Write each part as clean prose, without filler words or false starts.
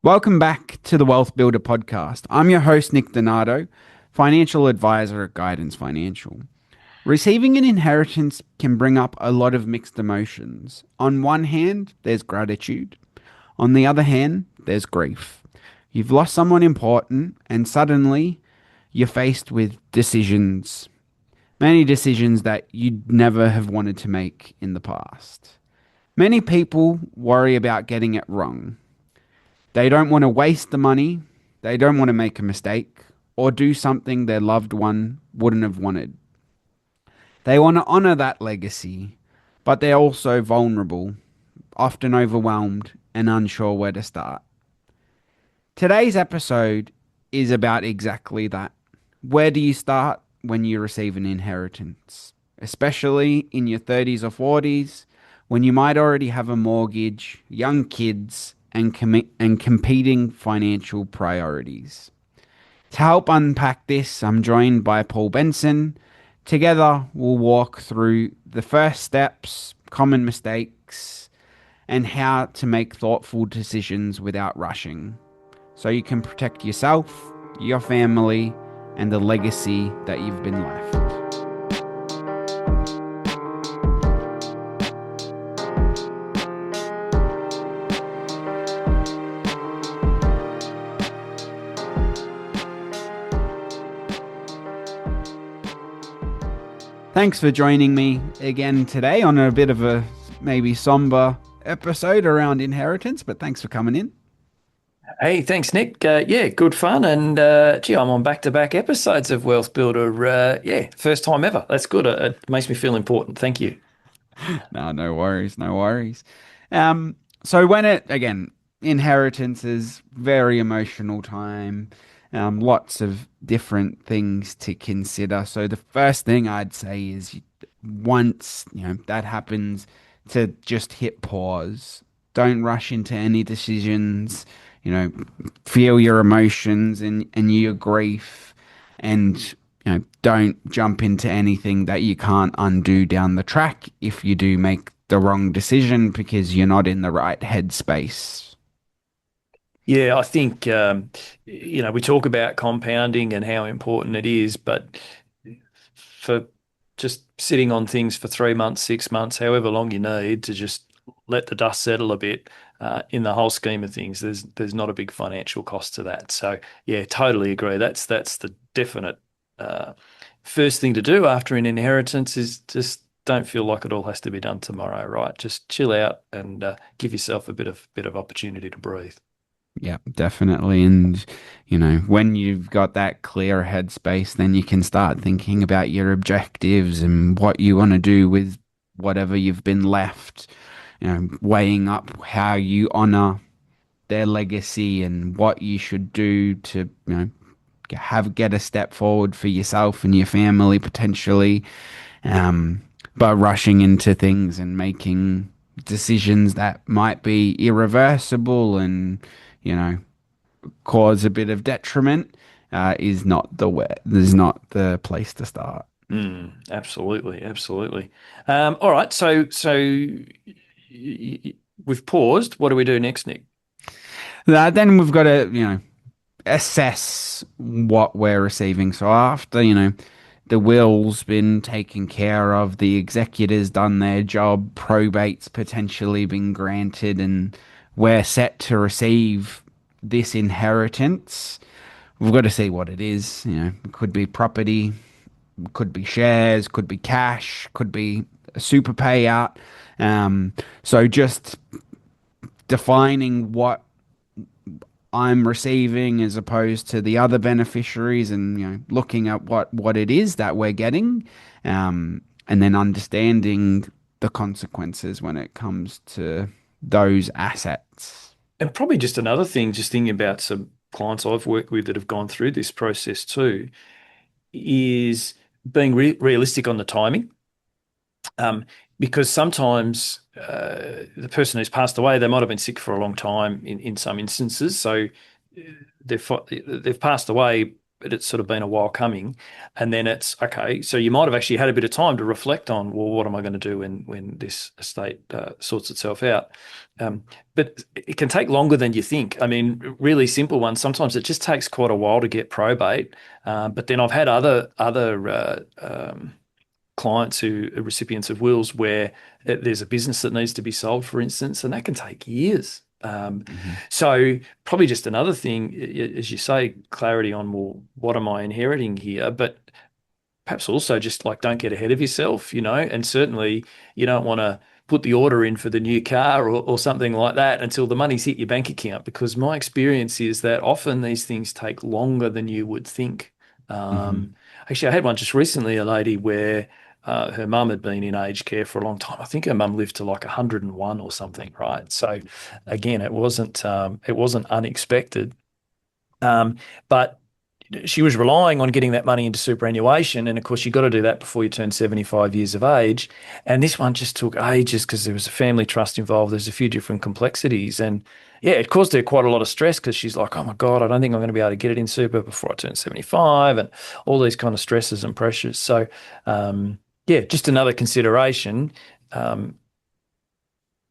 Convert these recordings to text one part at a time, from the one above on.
Welcome back to the Wealth Builder podcast. I'm your host, Nick Donato, financial advisor at Guidance Financial. Receiving an inheritance can bring up a lot of mixed emotions. On one hand, there's gratitude. On the other hand, there's grief. You've lost someone important, and suddenly you're faced with decisions, many decisions that you'd never have wanted to make in the past. Many people worry about getting it wrong. They don't want to waste the money, they don't want to make a mistake, or do something their loved one wouldn't have wanted. They want to honor that legacy, but they're also vulnerable, often overwhelmed, and unsure where to start. Today's episode is about exactly that. Where do you start when you receive an inheritance? Especially in your 30s or 40s, when you might already have a mortgage, young kids, and competing financial priorities. To help unpack this, I'm joined by Paul Benson. Together, we'll walk through the first steps, common mistakes, and how to make thoughtful decisions without rushing, so you can protect yourself, your family, and the legacy that you've been left. Thanks for joining me again today on a bit of a maybe somber episode around inheritance, but thanks for coming in. Hey, thanks, Nick. Yeah, good fun. And gee, I'm on back-to-back episodes of Wealth Builder. Yeah, first time ever. That's good. It makes me feel important. Thank you. No worries, no worries. So when it again, inheritance is very emotional time. Lots of different things to consider. So the first thing I'd say is once that happens, to just hit pause. Don't rush into any decisions. You know, feel your emotions and your grief, and don't jump into anything that you can't undo down the track if you do make the wrong decision because you're not in the right headspace. Yeah, I think we talk about compounding and how important it is, but for just sitting on things for 3 months, 6 months, however long you need to just let the dust settle a bit, in the whole scheme of things, there's not a big financial cost to that. So yeah, totally agree. That's the definite uh, first thing to do after an inheritance is just don't feel like it all has to be done tomorrow, right? Just chill out and give yourself a bit of opportunity to breathe. Yeah, definitely. And, when you've got that clear headspace, then you can start thinking about your objectives and what you want to do with whatever you've been left, weighing up how you honor their legacy and what you should do to, get a step forward for yourself and your family potentially. Um, but rushing into things and making decisions that might be irreversible and, you know, cause a bit of detriment, is not the way, is not the place to start. Absolutely, absolutely. All right, we've paused. What do we do next, Nick? Then we've got to, assess what we're receiving. So after, the will's been taken care of, the executors done their job, probate's potentially been granted, and we're set to receive this inheritance. We've got to see what it is. It could be property, could be shares, could be cash, could be a super payout. So just defining what I'm receiving as opposed to the other beneficiaries, and looking at what it is that we're getting, and then understanding the consequences when it comes to those assets. And probably just another thing, just thinking about some clients I've worked with that have gone through this process too, is being realistic on the timing. Um, because sometimes the person who's passed away, they might have been sick for a long time in some instances. So they've passed away. but it's sort of been a while coming. And then it's okay. So you might have actually had a bit of time to reflect on, well, what am I going to do when this estate sorts itself out? But it can take longer than you think. I mean, really simple ones. Sometimes it just takes quite a while to get probate. But then I've had other clients who are recipients of wills where there's a business that needs to be sold, for instance, and that can take years. Mm-hmm. So probably just another thing, as you say, clarity on, well, what am I inheriting here? But perhaps also just like don't get ahead of yourself, and certainly you don't want to put the order in for the new car or something like that until the money's hit your bank account, because my experience is that often these things take longer than you would think. Mm-hmm. Actually, I had one just recently, a lady where her mum had been in aged care for a long time. I think her mum lived to like 101 or something, right? So again, it wasn't unexpected. But she was relying on getting that money into superannuation. And of course, you've got to do that before you turn 75 years of age. And this one just took ages because there was a family trust involved. There's a few different complexities. And yeah, it caused her quite a lot of stress because she's like, oh my God, I don't think I'm going to be able to get it in super before I turn 75, and all these kind of stresses and pressures. So, yeah, just another consideration. Um,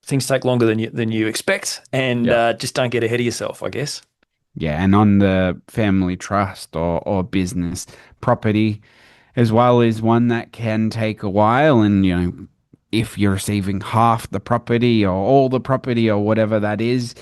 Things take longer than you expect, and Yeah. just don't get ahead of yourself, I guess. Yeah, and on the family trust or business property as well is one that can take a while. And, if you're receiving half the property or all the property or whatever that is,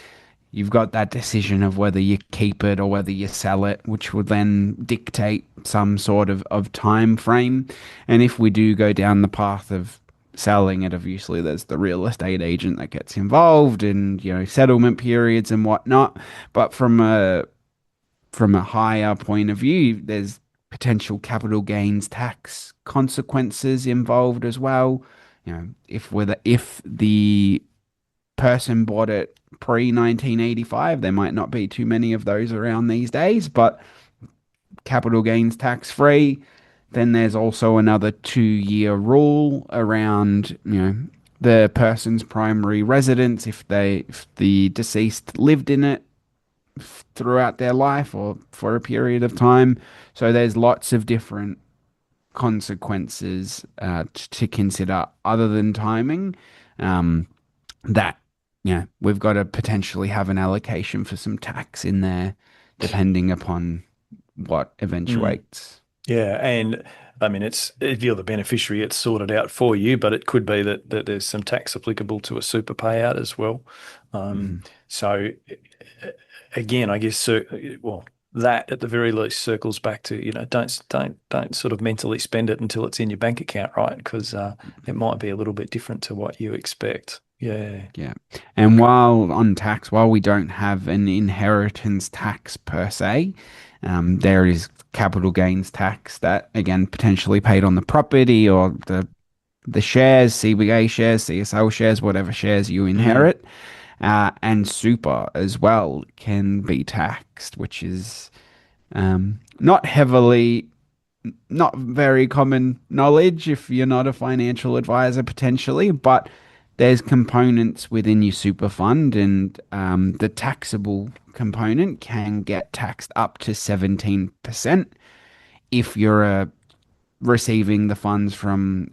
you've got that decision of whether you keep it or whether you sell it, which would then dictate some sort of time frame. And if we do go down the path of selling it, obviously there's the real estate agent that gets involved and, settlement periods and whatnot. But from a higher point of view, there's potential capital gains tax consequences involved as well. If the person bought it pre 1985, there might not be too many of those around these days, but capital gains tax free. Then there's also another 2-year rule around, the person's primary residence if the deceased lived in it throughout their life or for a period of time. So there's lots of different consequences to consider other than timing. Um, that we've got to potentially have an allocation for some tax in there, depending upon what Mm. eventuates. Yeah, and I mean, if you're the beneficiary, it's sorted out for you, but it could be that there's some tax applicable to a super payout as well. Um, Mhm. so again, I guess well, that at the very least circles back to, don't sort of mentally spend it until it's in your bank account, right? Because it might be a little bit different to what you expect. Yeah. Yeah. And Okay. while we don't have an inheritance tax per se, there is capital gains tax that again potentially paid on the property or the shares, CBA shares, CSL shares, whatever shares you Mm, inherit, and super as well can be taxed, which is not very common knowledge if you're not a financial advisor potentially, but there's components within your super fund, and the taxable component can get taxed up to 17% if you're receiving the funds from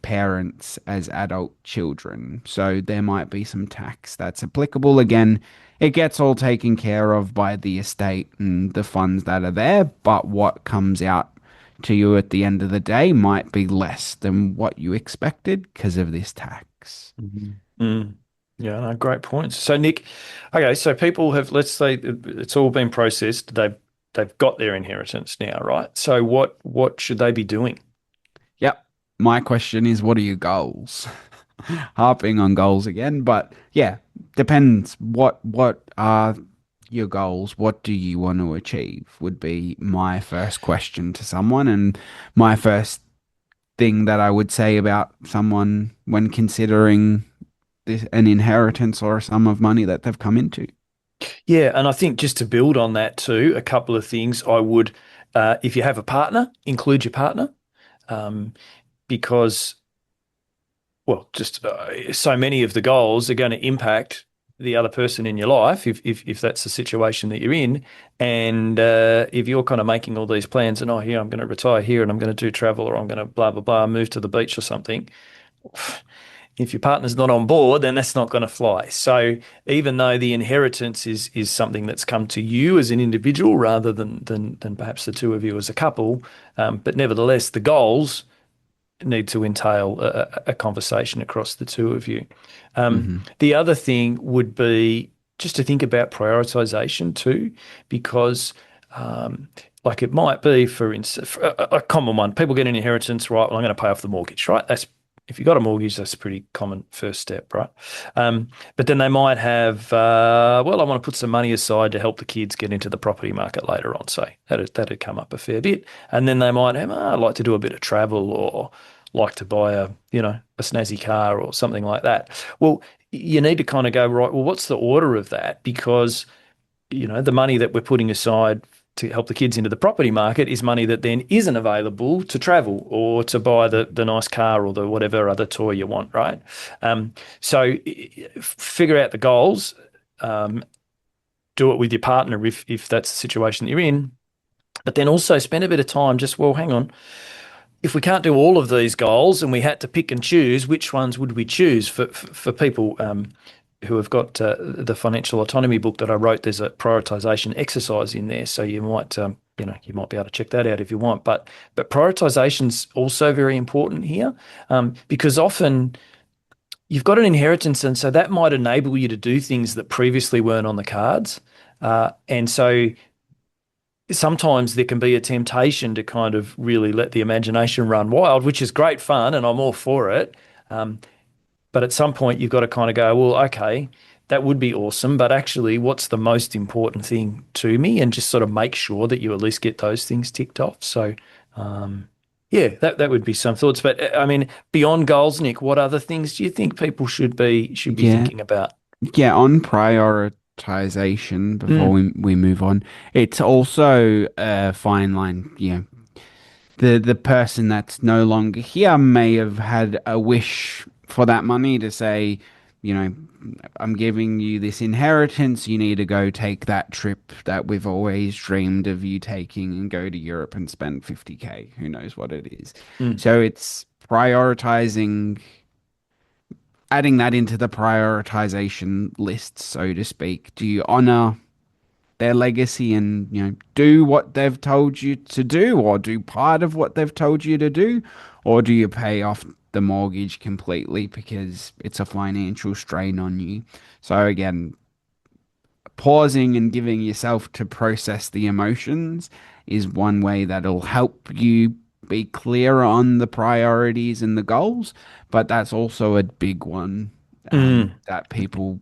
parents as adult children. So there might be some tax that's applicable. Again, it gets all taken care of by the estate and the funds that are there, but what comes out to you at the end of the day might be less than what you expected because of this tax. mhm. Mm. Yeah, no, great points. So Nick, okay, so people have, let's say it's all been processed. They've got their inheritance now, right? So what should they be doing? Yep. My question is, what are your goals? Harping on goals again, but yeah, depends. What are your goals? What do you want to achieve? Would be my first question to someone, and my first thing that I would say about someone when considering an inheritance or a sum of money that they've come into. Yeah, and I think just to build on that too, a couple of things I would, if you have a partner, include your partner, um, because, well, just so many of the goals are going to impact the other person in your life, if that's the situation that you're in, and if you're kind of making all these plans and, oh, here, I'm going to retire here and I'm going to do travel, or I'm going to blah, blah, blah, move to the beach or something. If your partner's not on board, then that's not going to fly. So even though the inheritance is something that's come to you as an individual rather than perhaps the two of you as a couple, but nevertheless, the goals need to entail a conversation across the two of you. The other thing would be just to think about prioritization too, because like it might be, for instance, a common one, people get an inheritance, right? Well, I'm going to pay off the mortgage, right? That's if you've got a mortgage, that's a pretty common first step, right? But then they might have, well, I want to put some money aside to help the kids get into the property market later on, say. That'd come up a fair bit. And then they might have, I'd like to do a bit of travel, or like to buy a snazzy car or something like that. Well, you need to kind of go, right, well, what's the order of that? Because, the money that we're putting aside to help the kids into the property market is money that then isn't available to travel or to buy the nice car or the whatever other toy you want, right? So figure out the goals, do it with your partner if that's the situation that you're in, but then also spend a bit of time just, well, hang on, if we can't do all of these goals and we had to pick and choose, which ones would we choose? For people who have got the financial autonomy book that I wrote, there's a prioritization exercise in there, so you might you might be able to check that out if you want. But prioritization's also very important here, because often you've got an inheritance, and so that might enable you to do things that previously weren't on the cards, and so sometimes there can be a temptation to kind of really let the imagination run wild, which is great fun, and I'm all for it. But at some point, you've got to kind of go, well, okay, that would be awesome, but actually, what's the most important thing to me? And just sort of make sure that you at least get those things ticked off. So, yeah, that would be some thoughts. But I mean, beyond goals, Nick, what other things do you think people should be thinking about? Yeah, on prioritization, before we move on, it's also a fine line. The person that's no longer here may have had a wish for that money to say, I'm giving you this inheritance. You need to go take that trip that we've always dreamed of you taking and go to Europe and spend 50K. Who knows what it is? So it's prioritizing, adding that into the prioritization list, so to speak. Do you honor their legacy and do what they've told you to do, or do part of what they've told you to do, or do you pay off the mortgage completely because it's a financial strain on you? So again, pausing and giving yourself to process the emotions is one way that'll help you be clearer on the priorities and the goals, but that's also a big one that people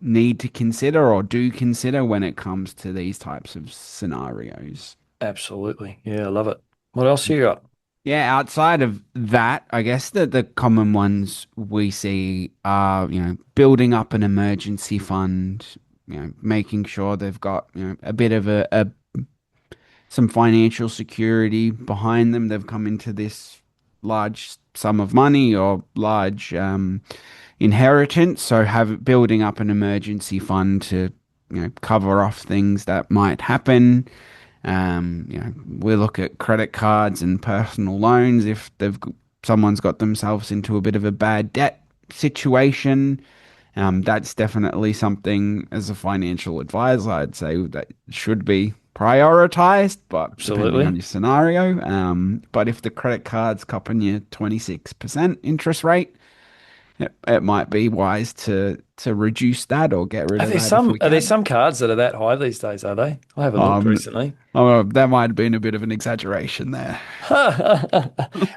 need to consider or do consider when it comes to these types of scenarios. Absolutely. Yeah, I love it. What else you got? Yeah, outside of that, I guess that the common ones we see are, building up an emergency fund, making sure they've got, a bit of some financial security behind them. They've come into this large sum of money or large inheritance, so building up an emergency fund to cover off things that might happen. We look at credit cards and personal loans. If someone's got themselves into a bit of a bad debt situation, that's definitely something as a financial advisor I'd say that should be prioritized, but depending on your scenario. But if the credit card's copping you 26% interest rate, it might be wise to reduce that or get rid of that. Are there some cards that are that high these days, are they? I haven't looked recently. Oh, that might have been a bit of an exaggeration there.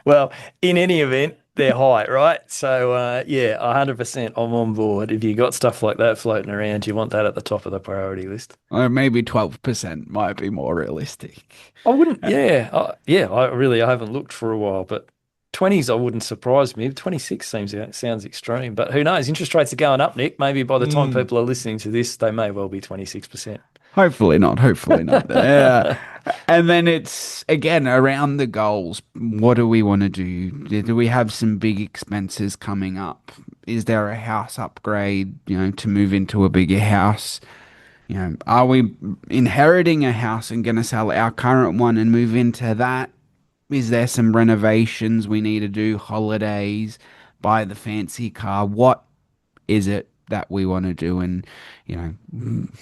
Well, in any event, they're high, right? So, yeah, 100% I'm on board. If you got stuff like that floating around, you want that at the top of the priority list. Or maybe 12% might be more realistic. I wouldn't, yeah. I haven't looked for a while, but 20s, I wouldn't surprise me. 26 sounds extreme, but who knows? Interest rates are going up, Nick. Maybe by the time people are listening to this, they may well be 26%. Hopefully not. Hopefully not. Yeah. And then it's again around the goals. What do we want to do? Do we have some big expenses coming up? Is there a house upgrade, to move into a bigger house? Are we inheriting a house and going to sell our current one and move into that? Is there some renovations we need to do, holidays, buy the fancy car? What is it that we want to do? And,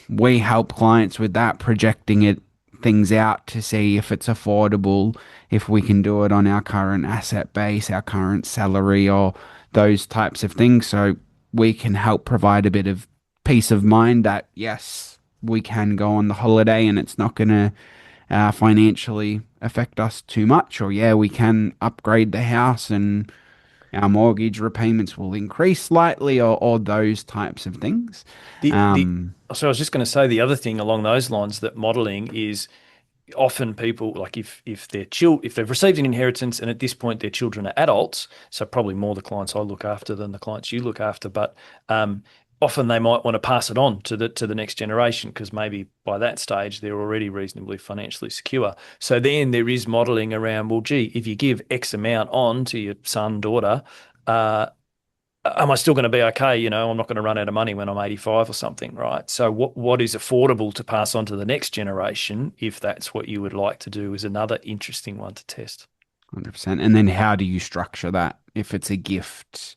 we help clients with that, projecting things out to see if it's affordable, if we can do it on our current asset base, our current salary, or those types of things. So we can help provide a bit of peace of mind that, yes, we can go on the holiday and it's not going to financially affect us too much. Or, yeah, we can upgrade the house and our mortgage repayments will increase slightly, or those types of things. The Um, so I was just going to say the other thing along those lines that modeling is often people like if they've received an inheritance and at this point their children are adults, so probably more the clients I look after than the clients you look after, but often they might want to pass it on to the next generation because maybe by that stage they're already reasonably financially secure. So then there is modeling around, well, gee, if you give X amount on to your son, daughter, uh, am I still going to be okay? I'm not going to run out of money when I'm 85 or something, right? So what is affordable to pass on to the next generation, if that's what you would like to do, is another interesting one to test. 100%. And then how do you structure that? If it's a gift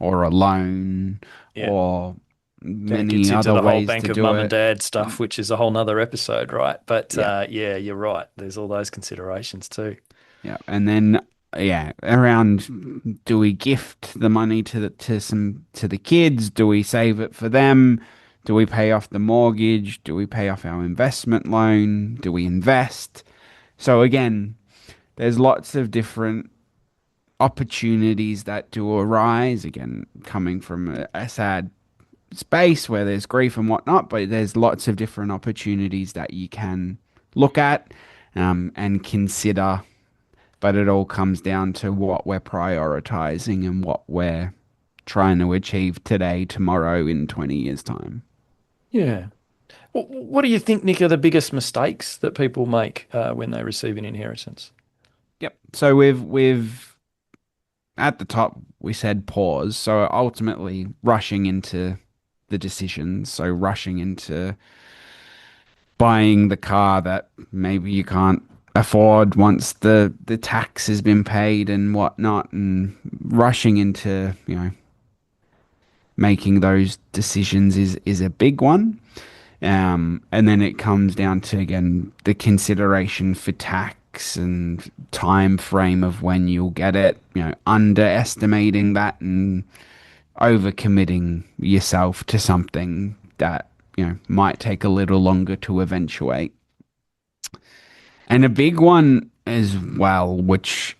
or a loan Yeah. or Then it many gets into other the whole ways to bank of do mum and it. dad stuff, which is a whole nother episode, right? But Yeah. yeah, you're right. There's all those considerations too. Yeah. And then, yeah, around, do we gift the money to the kids? Do we save it for them? Do we pay off the mortgage? Do we pay off our investment loan? Do we invest? So again, there's lots of different opportunities that do arise. Again, coming from a sad space where there's grief and whatnot, but there's lots of different opportunities that you can look at and consider. But it all comes down to what we're prioritizing and what we're trying to achieve today, tomorrow, in 20 years' time. Yeah. What do you think, Nick, are the biggest mistakes that people make when they receive an inheritance? Yep. So we've at the top we said pause. So ultimately rushing into the decisions. So rushing into buying the car that maybe you can't afford once the tax has been paid and whatnot, and rushing into making those decisions is a big one. And then it comes down to again the consideration for tax and time frame of when you'll get it. Underestimating that and overcommitting yourself to something that might take a little longer to eventuate. And a big one as well, which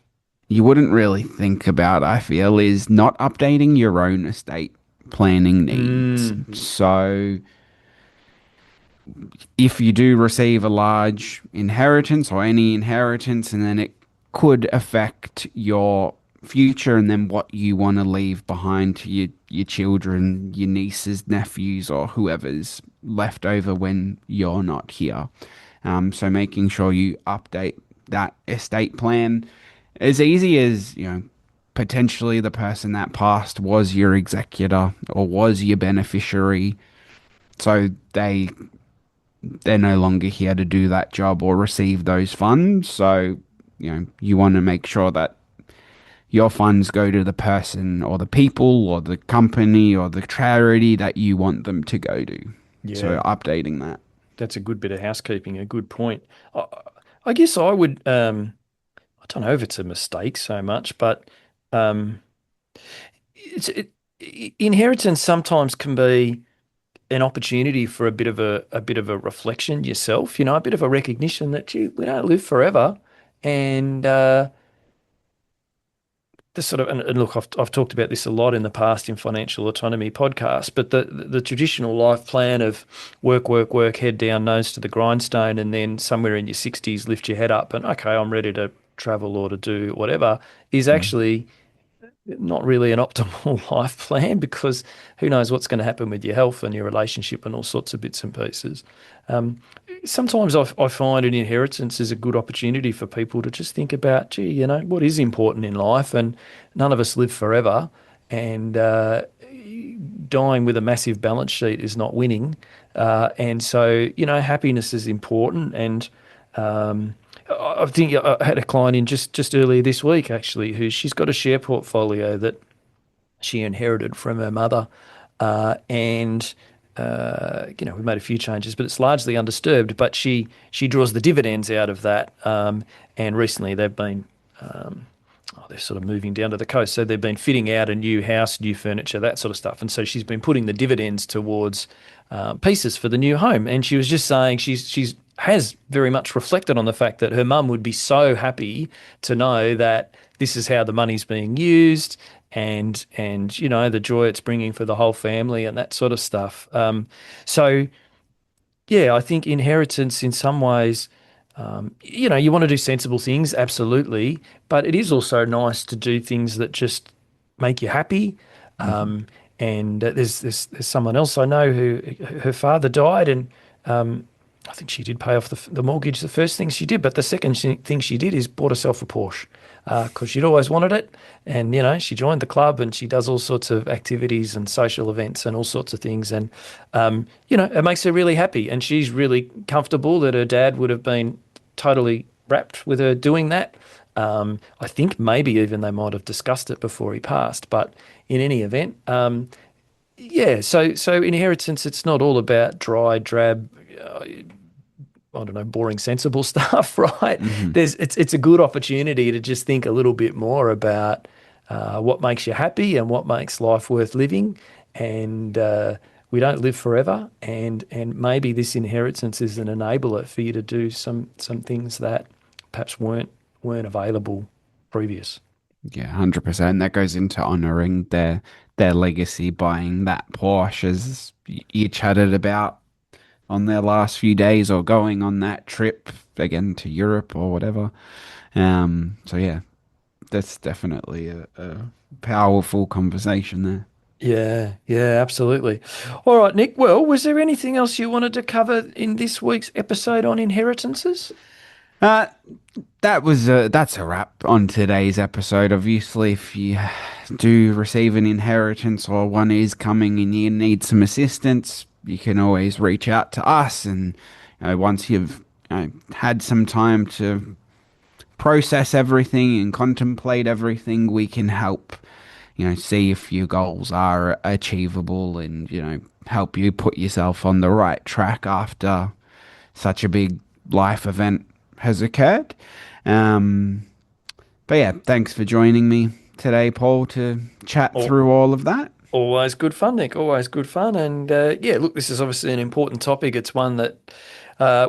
you wouldn't really think about, I feel, is not updating your own estate planning needs. Mm, So if you do receive a large inheritance or any inheritance, and then it could affect your future and then what you want to leave behind to your children, your nieces, nephews, or whoever's left over when you're not here. So making sure you update that estate plan as easy as, potentially the person that passed was your executor or was your beneficiary. So they're no longer here to do that job or receive those funds. So, you want to make sure that your funds go to the person or the people or the company or the charity that you want them to go to. So yeah, updating that. that's a good bit of housekeeping, a good point. I, I guess I would, I don't know if it's a mistake so much, but um, it's, inheritance sometimes can be an opportunity for a bit of a reflection yourself, a bit of a recognition that we don't live forever, and the sort of and look, I've talked about this a lot in the past in financial autonomy podcasts, but the traditional life plan of work, work, work, head down, nose to the grindstone, and then somewhere in your 60s lift your head up and okay, I'm ready to travel or to do whatever is Mm. actually not really an optimal life plan because who knows what's going to happen with your health and your relationship and all sorts of bits and pieces. Um, Sometimes I find an inheritance is a good opportunity for people to just think about, gee, what is important in life, and none of us live forever, and dying with a massive balance sheet is not winning. And so, happiness is important. And I think I had a client in just earlier this week, actually, who she's got a share portfolio that she inherited from her mother. And we've made a few changes, but it's largely undisturbed. But she draws the dividends out of that. And recently they've been they're sort of moving down to the coast, so they've been fitting out a new house, new furniture, that sort of stuff. And so she's been putting the dividends towards pieces for the new home. And she was just saying she's has very much reflected on the fact that her mum would be so happy to know that this is how the money's being used, and the joy it's bringing for the whole family and that sort of stuff. So yeah, I think inheritance in some ways, you want to do sensible things, absolutely, but it is also nice to do things that just make you happy. And there's someone else I know who her father died, and I think she did pay off the mortgage, the first thing she did, but the second thing she did is bought herself a Porsche because she'd always wanted it. And, she joined the club and she does all sorts of activities and social events and all sorts of things. And, it makes her really happy. And she's really comfortable that her dad would have been totally wrapped with her doing that. I think maybe even they might have discussed it before he passed. But in any event, yeah, so inheritance, it's not all about dry, drab, I don't know, boring, sensible stuff, right? It's a good opportunity to just think a little bit more about what makes you happy and what makes life worth living. And we don't live forever, and maybe this inheritance is an enabler for you to do some things that perhaps weren't available previous. Yeah, 100%. That goes into honoring their legacy, buying that Porsche as you chatted about on their last few days, or going on that trip again to Europe or whatever. So yeah, that's definitely a powerful conversation there. Yeah, absolutely. All right, Nick. Well, was there anything else you wanted to cover in this week's episode on inheritances? Uh, that's a wrap on today's episode. Obviously, if you do receive an inheritance or one is coming and you need some assistance, you can always reach out to us. And once you've had some time to process everything and contemplate everything, we can help. See if your goals are achievable, and help you put yourself on the right track after such a big life event has occurred. But yeah, thanks for joining me today, Paul, to chat through all of that. Always good fun, Nick. Always good fun. And yeah, look, this is obviously an important topic. It's one that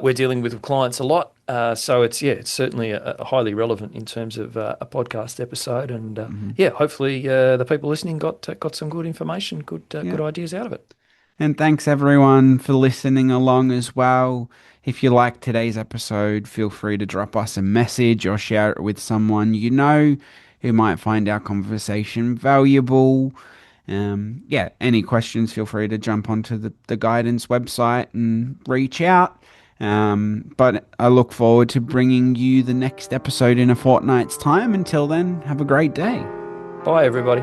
we're dealing with clients a lot. So it's certainly a highly relevant in terms of a podcast episode. And yeah, hopefully the people listening got some good information, good ideas out of it. And thanks everyone for listening along as well. If you liked today's episode, feel free to drop us a message or share it with someone you know who might find our conversation valuable. Yeah, any questions, feel free to jump onto the guidance website and reach out. But I look forward to bringing you the next episode in a fortnight's time. Until then, have a great day. Bye, everybody.